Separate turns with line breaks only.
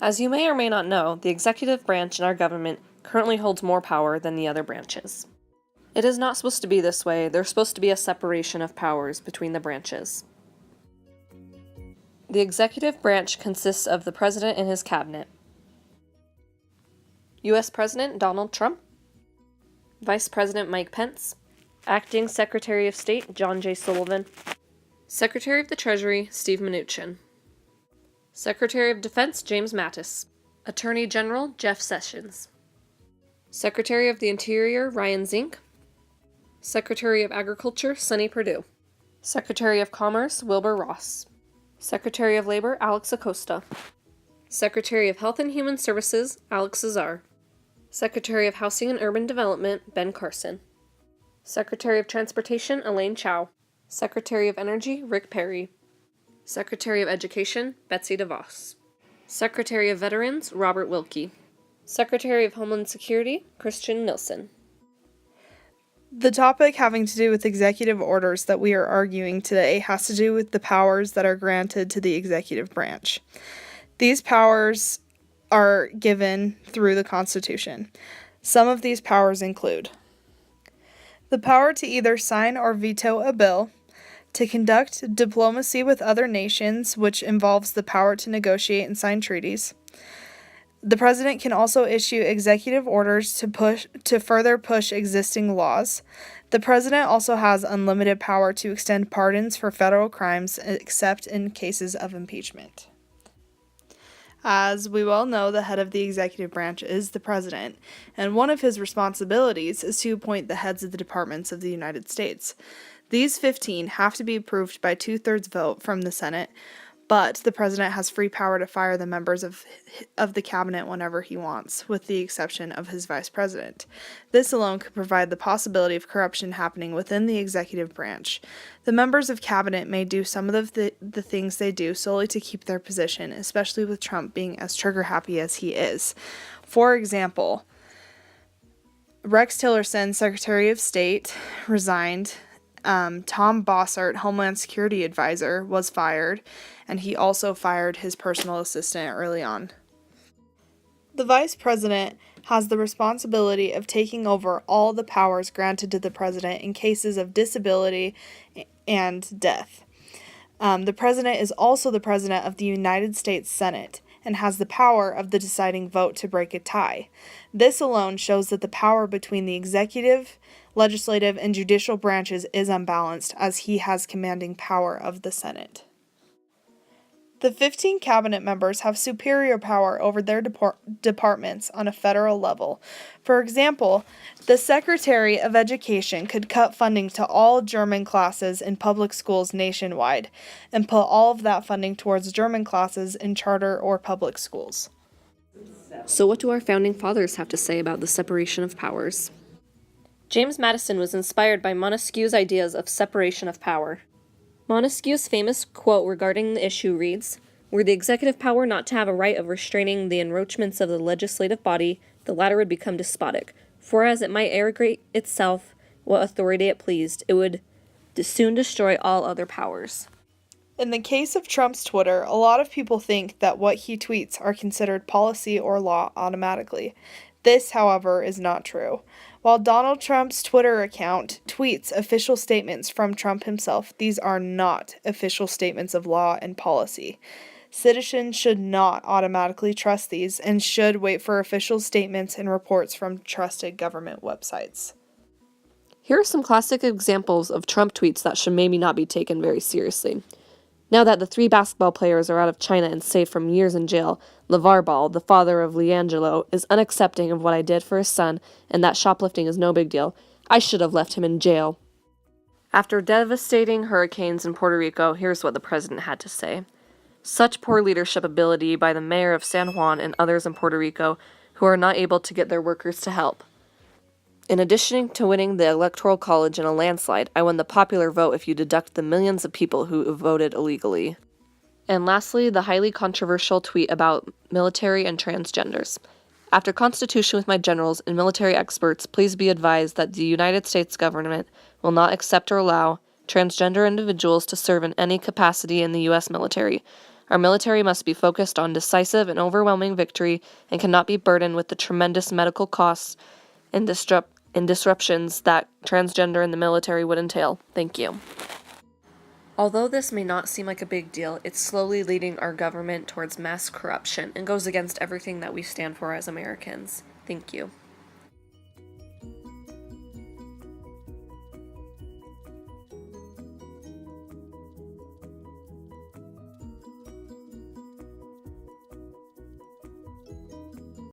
As you may or may not know, the executive branch in our government currently holds more power than the other branches. It is not supposed to be this way. There's supposed to be a separation of powers between the branches. The executive branch consists of the President and his cabinet. U.S. President Donald Trump, Vice President Mike Pence, Acting Secretary of State John J. Sullivan, Secretary of the Treasury Steve Mnuchin, Secretary of Defense James Mattis, Attorney General Jeff Sessions, Secretary of the Interior Ryan Zink, Secretary of Agriculture Sonny Perdue, Secretary of Commerce Wilbur Ross, Secretary of Labor Alex Acosta, Secretary of Health and Human Services Alex Azar, Secretary of Housing and Urban Development Ben Carson, Secretary of Transportation Elaine Chao, Secretary of Energy Rick Perry, Secretary of Education Betsy DeVos, Secretary of Veterans Robert Wilkie, Secretary of Homeland Security Christian Nilsson.
The topic having to do with executive orders that we are arguing today has to do with the powers that are granted to the executive branch. These powers are given through the Constitution. Some of these powers include the power to either sign or veto a bill, to conduct diplomacy with other nations, which involves the power to negotiate and sign treaties. The president can also issue executive orders to further push existing laws. The president also has unlimited power to extend pardons for federal crimes, except in cases of impeachment. As we well know, the head of the executive branch is the president, and one of his responsibilities is to appoint the heads of the departments of the United States. These 15 have to be approved by 2/3 vote from the Senate, but the president has free power to fire the members of the cabinet whenever he wants, with the exception of his vice president. This alone could provide the possibility of corruption happening within the executive branch. The members of cabinet may do some of the things they do solely to keep their position, especially with Trump being as trigger-happy as he is. For example, Rex Tillerson, Secretary of State, resigned. Tom Bossert, Homeland Security Advisor, was fired, and he also fired his personal assistant early on. The Vice President has the responsibility of taking over all the powers granted to the President in cases of disability and death. The President is also the President of the United States Senate and has the power of the deciding vote to break a tie. This alone shows that the power between the executive, legislative, and judicial branches is unbalanced, as he has commanding power of the Senate. The 15 cabinet members have superior power over their departments on a federal level. For example, the Secretary of Education could cut funding to all German classes in public schools nationwide and put all of that funding towards German classes in charter or public schools.
So what do our founding fathers have to say about the separation of powers? James Madison was inspired by Montesquieu's ideas of separation of power. Montesquieu's famous quote regarding the issue reads, "Were the executive power not to have a right of restraining the encroachments of the legislative body, the latter would become despotic, for as it might arrogate itself what authority it pleased, it would soon destroy all other powers."
In the case of Trump's Twitter, a lot of people think that what he tweets are considered policy or law automatically. This, however, is not true. While Donald Trump's Twitter account tweets official statements from Trump himself, these are not official statements of law and policy. Citizens should not automatically trust these and should wait for official statements and reports from trusted government websites.
Here are some classic examples of Trump tweets that should maybe not be taken very seriously. Now that the 3 basketball players are out of China and safe from years in jail, LeVar Ball, the father of LiAngelo, is unaccepting of what I did for his son, and that shoplifting is no big deal. I should have left him in jail. After devastating hurricanes in Puerto Rico, here's what the president had to say. Such poor leadership ability by the mayor of San Juan and others in Puerto Rico who are not able to get their workers to help. In addition to winning the Electoral College in a landslide, I won the popular vote if you deduct the millions of people who voted illegally. And lastly, the highly controversial tweet about military and transgenders. After consultation with my generals and military experts, please be advised that the United States government will not accept or allow transgender individuals to serve in any capacity in the U.S. military. Our military must be focused on decisive and overwhelming victory and cannot be burdened with the tremendous medical costs and disruptions that transgender in the military would entail. Thank you. Although this may not seem like a big deal, it's slowly leading our government towards mass corruption and goes against everything that we stand for as Americans. Thank you.